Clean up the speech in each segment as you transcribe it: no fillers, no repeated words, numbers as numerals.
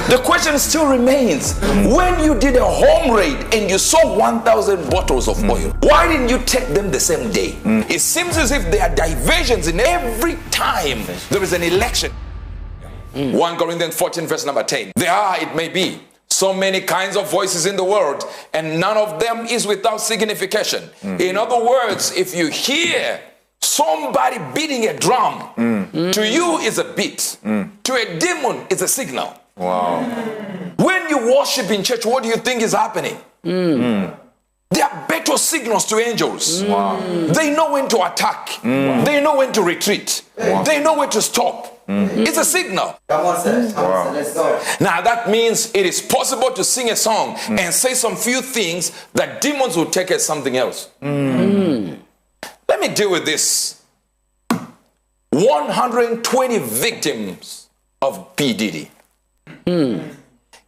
The question still remains, when you did a home raid and you saw 1,000 bottles of oil, why didn't you take them the same day? It seems as if there are diversions in every time there is an election. 1 Corinthians 14 verse number 10. There are, it may be, so many kinds of voices in the world, and none of them is without signification. In other words, if you hear somebody beating a drum, to you is a beat. To a demon is a signal. Wow. When you worship in church, what do you think is happening? They are better signals to angels. Wow. They know when to attack. They know when to retreat. They know when to stop. It's a signal. Come on, sir. Come on, sir. Let's go. Now that means it is possible to sing a song and say some few things that demons will take as something else. Let me deal with this. 120 victims of P.Didy. And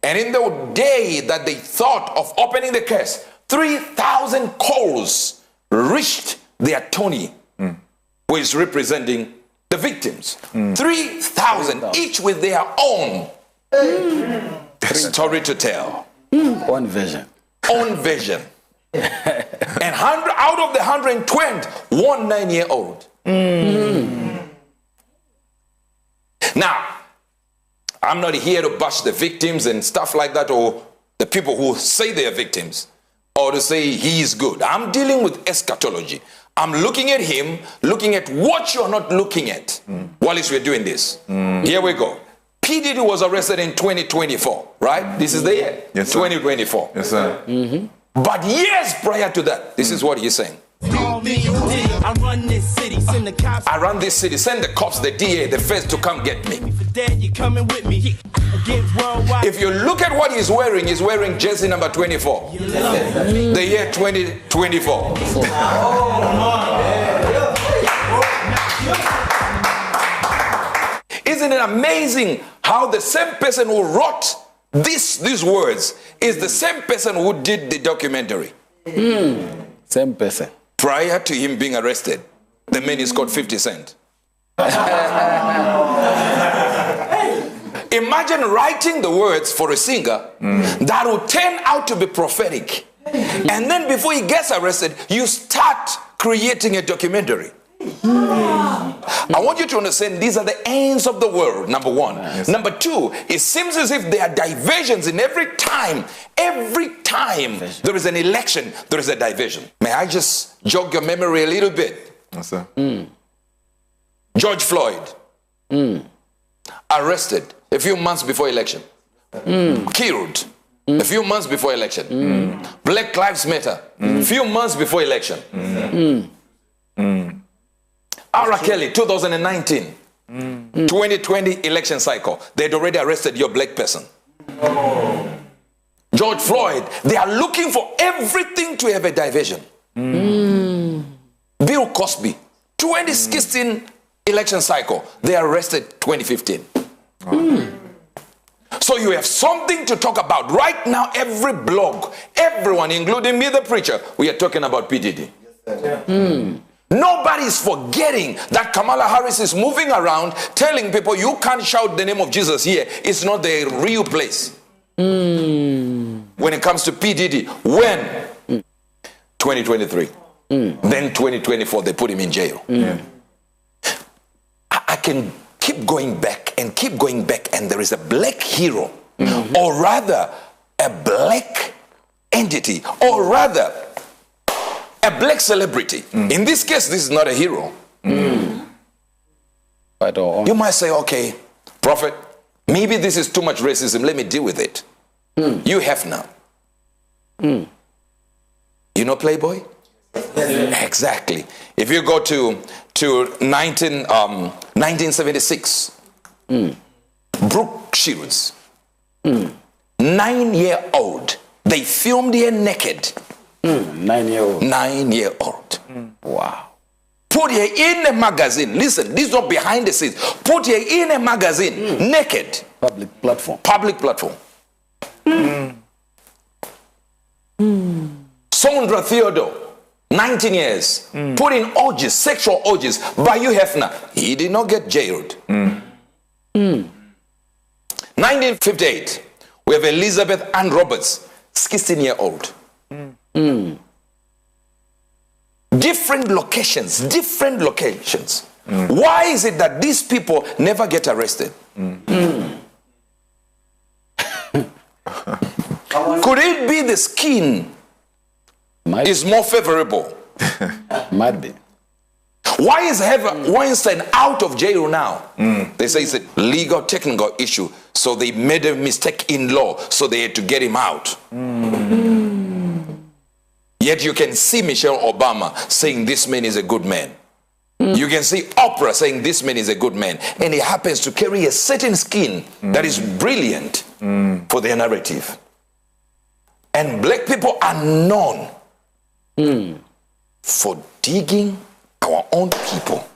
in the day that they thought of opening the case, 3,000 calls reached the attorney, who is representing the victims. 3,000, each with their own story to tell. One version. Own version. And out of the 120, one 9-year-old. Now, I'm not here to bash the victims and stuff like that, or the people who say they are victims, or to say he is good. I'm dealing with eschatology. I'm looking at him, looking at what you're not looking at while we're doing this. Here we go. P.Didy was arrested in 2024, right? This is the year, yes, sir. 2024. Yes, sir. But years prior to that, this is what he's saying. I run this city, send the cops. I run this city, send the cops, the DA, the feds to come get me. You coming with me? If you look at what he's wearing jersey number 24. The year 2024. Isn't it amazing how the same person who wrote these words is the same person who did the documentary? Same person. Prior to him being arrested, the man is called 50 Cent. Imagine writing the words for a singer that will turn out to be prophetic. And then before he gets arrested, you start creating a documentary. I want you to understand these are the ends of the world, number one. Yes. Number two, it seems as if there are diversions in every time there is an election, there is a diversion. May I just jog your memory a little bit? Yes, sir. George Floyd, arrested a few months before election, killed a few months before election, Black Lives Matter, a few months before election. R. Kelly, 2019, 2020 election cycle. They'd already arrested your black person. George Floyd, they are looking for everything to have a diversion. Bill Cosby, 2016 election cycle. They arrested 2015. So you have something to talk about. Right now, every blog, everyone, including me, the preacher, we are talking about P.Didy. Nobody's forgetting that Kamala Harris is moving around telling people you can't shout the name of Jesus here. It's not the real place. When it comes to P.Didy, when? 2023. Then 2024, they put him in jail. I can keep going back, and there is a black hero, or rather, a black entity, or rather, a black celebrity. In this case, this is not a hero. You might say, okay, prophet, maybe this is too much racism. Let me deal with it. You have now. You know Playboy? Exactly. If you go to 1976, Brooke Shields, 9-year-old, they filmed her naked. 9-year-old. 9-year-old. Wow. Put her in a magazine. Listen, this is not behind the scenes. Put her in a magazine, naked. Public platform. Public platform. Sondra Theodore, 19 years, put in orgies, sexual orgies by Hugh Hefner. He did not get jailed. 1958, we have Elizabeth Ann Roberts, 16-year-old. Different locations. Why is it that these people never get arrested? Could it be the skin is more favorable? Might be. Why is Weinstein out of jail now? They say it's a legal technical issue, so they made a mistake in law, so they had to get him out. Yet you can see Michelle Obama saying this man is a good man. You can see Oprah saying this man is a good man, and he happens to carry a certain skin that is brilliant for their narrative. And black people are known for digging our own people,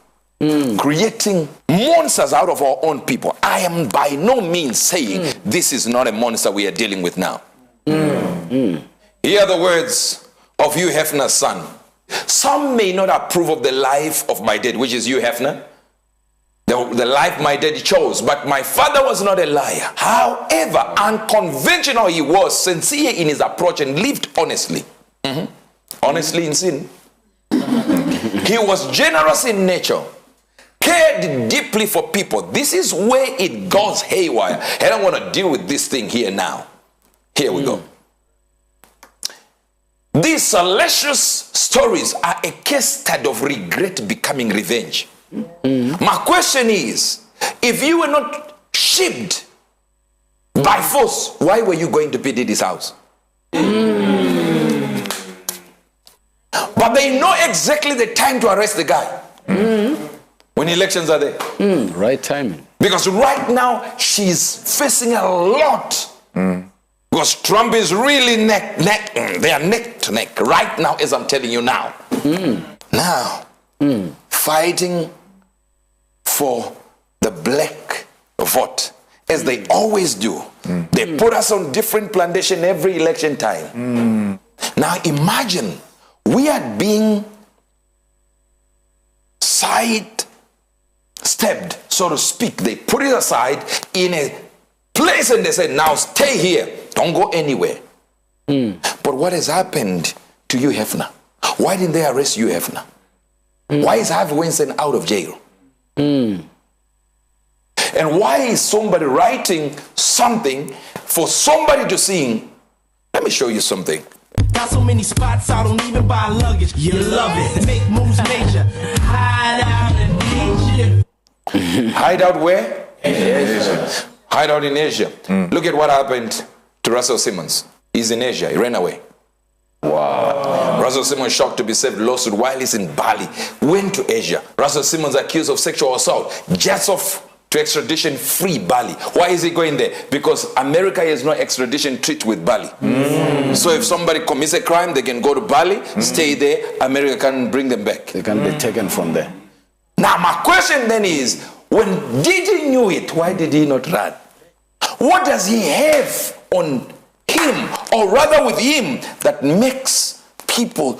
creating monsters out of our own people. I am by no means saying this is not a monster we are dealing with now. Here are the words of Hugh Hefner's son. Some may not approve of the life of my dad, which is Hugh Hefner, the life my dad chose, but my father was not a liar. However unconventional he was, sincere in his approach, and lived honestly. Honestly in sin. He was generous in nature, cared deeply for people. This is where it goes haywire. I don't want to deal with this thing here now. Here we go. These salacious stories are a case study of regret becoming revenge. My question is, if you were not shipped by force, why were you going to P.Didy's house? But they know exactly the time to arrest the guy. When elections are there. Right timing. Because right now, she's facing a lot. Because Trump is really they are neck to neck right now, as I'm telling you now. Now, fighting for the black vote, as they always do. They put us on different plantation every election time. Now imagine, we are being side-stepped, so to speak. They put it aside in a place and they said, now stay here. Don't go anywhere. But what has happened to Hugh Hefner? Why didn't they arrest Hugh Hefner? Why is Harvey Weinstein out of jail? And why is somebody writing something for somebody to sing? Let me show you something. Got so many spots, I don't even buy luggage. You love it. Make moves major. Hide out in Asia. Hide out where? Asia. Hide out in Asia. Look at what happened to Russell Simmons. He's in Asia. He ran away. Wow. Russell Simmons shocked to be saved lawsuit while he's in Bali. Went to Asia. Russell Simmons accused of sexual assault. Jets off to extradition free Bali. Why is he going there? Because America has no extradition treaty with Bali. So if somebody commits a crime, they can go to Bali, stay there, America can bring them back. They can be taken from there. Now my question then is, when Diddy knew it, why did he not run? What does he have on him, or rather with him, that makes people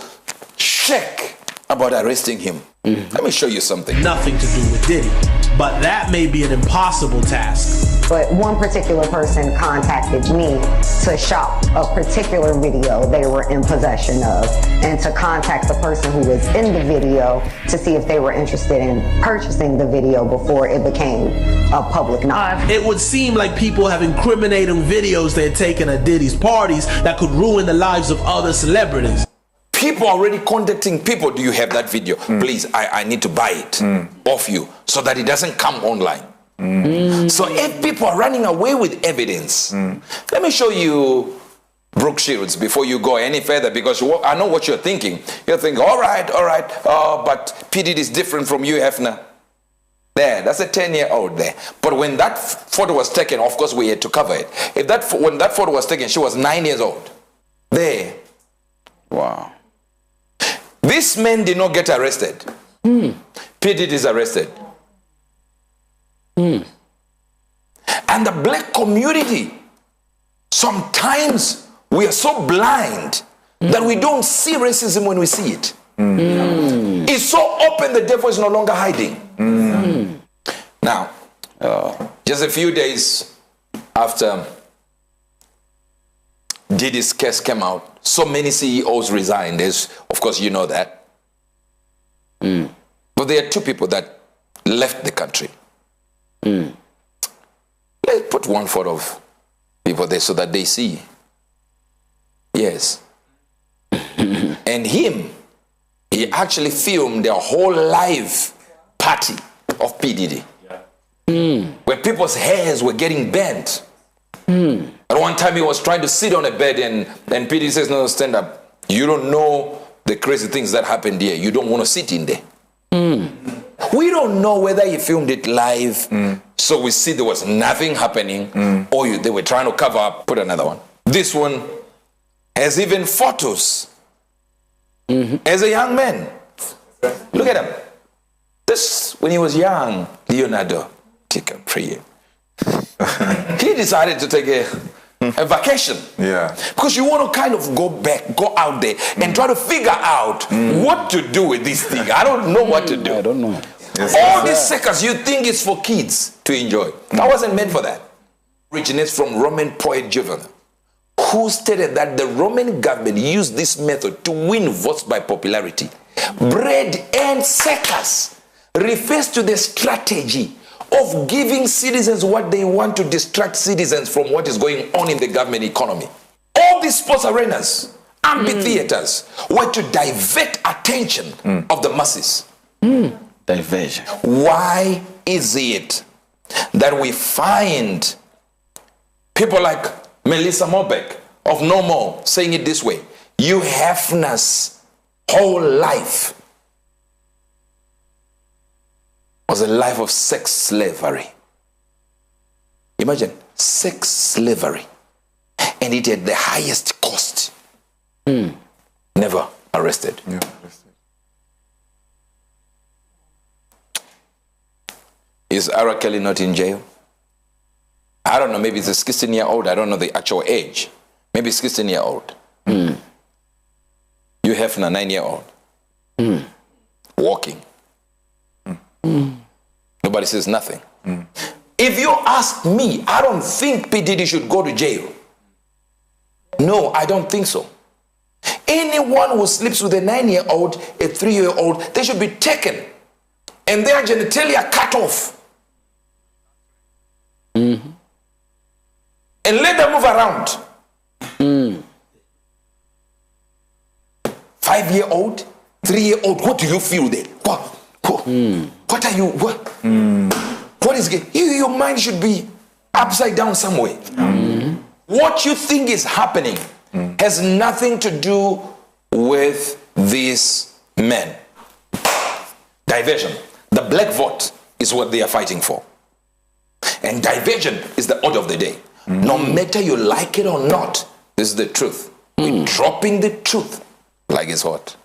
shake about arresting him? Let me show you something. Nothing to do with Diddy, but that may be an impossible task. But one particular person contacted me to shop a particular video they were in possession of, and to contact the person who was in the video to see if they were interested in purchasing the video before it became a public knowledge. It would seem like people have incriminating videos they had taken at Diddy's parties that could ruin the lives of other celebrities. People already contacting people. Do you have that video? Please, I need to buy it off you so that it doesn't come online. So if people are running away with evidence, let me show you Brooke Shields before you go any further, because I know what you're thinking. You're thinking, all right, but P.Didy is different from Hugh Hefner. There, that's a 10-year-old there. But when that photo was taken, of course we had to cover it. When that photo was taken, she was 9 years old. There. Wow. This man did not get arrested. P.Didy is arrested. And the black community, sometimes we are so blind that we don't see racism when we see it. It's so open, the devil is no longer hiding. Now, just a few days after Diddy's case came out, so many CEOs resigned. Of course, you know that. But there are two people that left the country. Let's put one photo of people there so that they see. Yes. And him, he actually filmed their whole live party of P.Didy. Where people's hairs were getting bent. At one time he was trying to sit on a bed and P.Didy says, no, stand up. You don't know the crazy things that happened here. You don't want to sit in there. We don't know whether he filmed it live, so we see there was nothing happening, or they were trying to cover up. Put another one. This one has even photos as a young man. Look at him. This, when he was young, Leonardo, take a prayer. He decided to take a vacation. Yeah. Because you want to kind of go out there and try to figure out what to do with this thing. I don't know what to do. I don't know. Yes, all these seconds you think is for kids to enjoy. That wasn't meant for that. Originates from Roman poet Juvenal, who stated that the Roman government used this method to win votes by popularity. Bread and circus refers to the strategy of giving citizens what they want to distract citizens from what is going on in the government economy. All these sports arenas, amphitheaters, were to divert attention of the masses. Diversion. Why is it that we find people like Melissa Mobeck of No More saying it this way? You Hefner's whole life was a life of sex slavery. Imagine, sex slavery. And it had the highest cost. Never arrested. Yeah, arrested. Is Ara Kelly not in jail? I don't know, maybe it's a 16-year-old. I don't know the actual age. Maybe it's 16-year-old. You Hefner, 9-year-old. Walking. Nobody says nothing. If you ask me, I don't think P.Didy should go to jail. No, I don't think so. Anyone who sleeps with a 9-year-old, a 3-year-old, they should be taken and their genitalia cut off. And let them move around. 5-year-old, 3-year-old, what do you feel there? What are you, what is it? Your mind should be upside down somewhere. What you think is happening has nothing to do with these men. Diversion. The black vote is what they are fighting for. And diversion is the order of the day. No matter you like it or not, this is the truth. We're dropping the truth like it's hot.